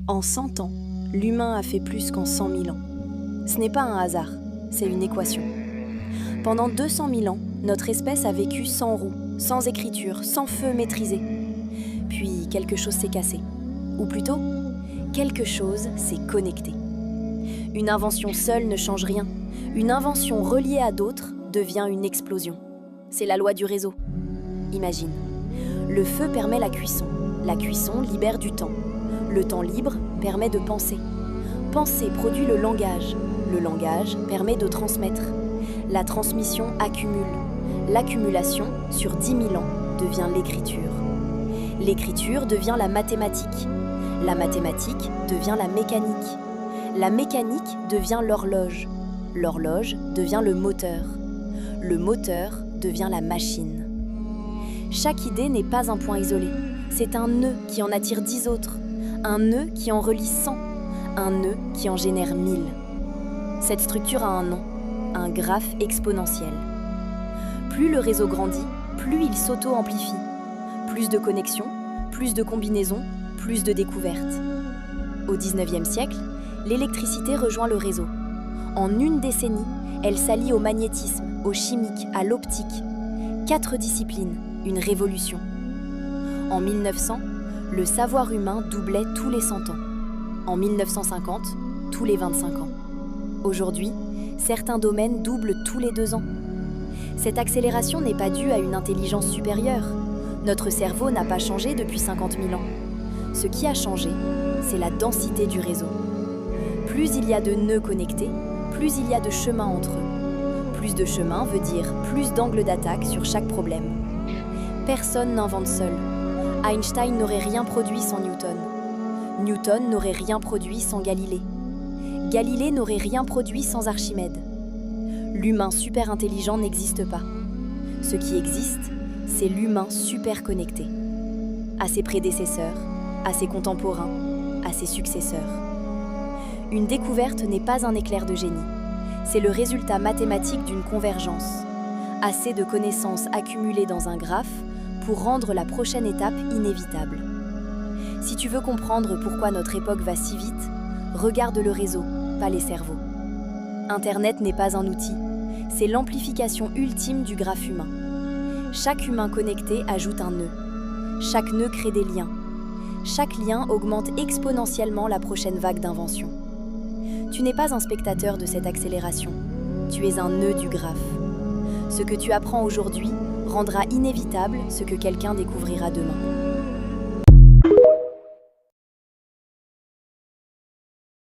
En 100 ans, l'humain a fait plus qu'en 100 000 ans. Ce n'est pas un hasard, c'est une équation. Pendant 200 000 ans, notre espèce a vécu sans roues, sans écriture, sans feu maîtrisé. Puis quelque chose s'est cassé. Ou plutôt, quelque chose s'est connecté. Une invention seule ne change rien. Une invention reliée à d'autres devient une explosion. C'est la loi du réseau. Imagine, le feu permet la cuisson. La cuisson libère du temps. Le temps libre permet de penser. Penser produit le langage. Le langage permet de transmettre. La transmission accumule. L'accumulation, sur 10 000 ans, devient l'écriture. L'écriture devient la mathématique. La mathématique devient la mécanique. La mécanique devient l'horloge. L'horloge devient le moteur. Le moteur devient la machine. Chaque idée n'est pas un point isolé. C'est un nœud qui en attire 10 autres. Un nœud qui en relie 100. Un nœud qui en génère 1000. Cette structure a un nom, un graphe exponentiel. Plus le réseau grandit, plus il s'auto-amplifie. Plus de connexions, plus de combinaisons, plus de découvertes. Au XIXe siècle, l'électricité rejoint le réseau. En une décennie, elle s'allie au magnétisme, au chimique, à l'optique. 4 disciplines, une révolution. En 1900, le savoir humain doublait tous les 100 ans. En 1950, tous les 25 ans. Aujourd'hui, certains domaines doublent tous les 2 ans. Cette accélération n'est pas due à une intelligence supérieure. Notre cerveau n'a pas changé depuis 50 000 ans. Ce qui a changé, c'est la densité du réseau. Plus il y a de nœuds connectés, plus il y a de chemins entre eux. Plus de chemins veut dire plus d'angles d'attaque sur chaque problème. Personne n'invente seul. Einstein n'aurait rien produit sans Newton. Newton n'aurait rien produit sans Galilée. Galilée n'aurait rien produit sans Archimède. L'humain super intelligent n'existe pas. Ce qui existe, c'est l'humain super connecté. À ses prédécesseurs, à ses contemporains, à ses successeurs. Une découverte n'est pas un éclair de génie. C'est le résultat mathématique d'une convergence. Assez de connaissances accumulées dans un graphe pour rendre la prochaine étape inévitable. Si tu veux comprendre pourquoi notre époque va si vite, regarde le réseau, pas les cerveaux. Internet n'est pas un outil, c'est l'amplification ultime du graphe humain. Chaque humain connecté ajoute un nœud. Chaque nœud crée des liens. Chaque lien augmente exponentiellement la prochaine vague d'invention. Tu n'es pas un spectateur de cette accélération, tu es un nœud du graphe. Ce que tu apprends aujourd'hui rendra inévitable ce que quelqu'un découvrira demain.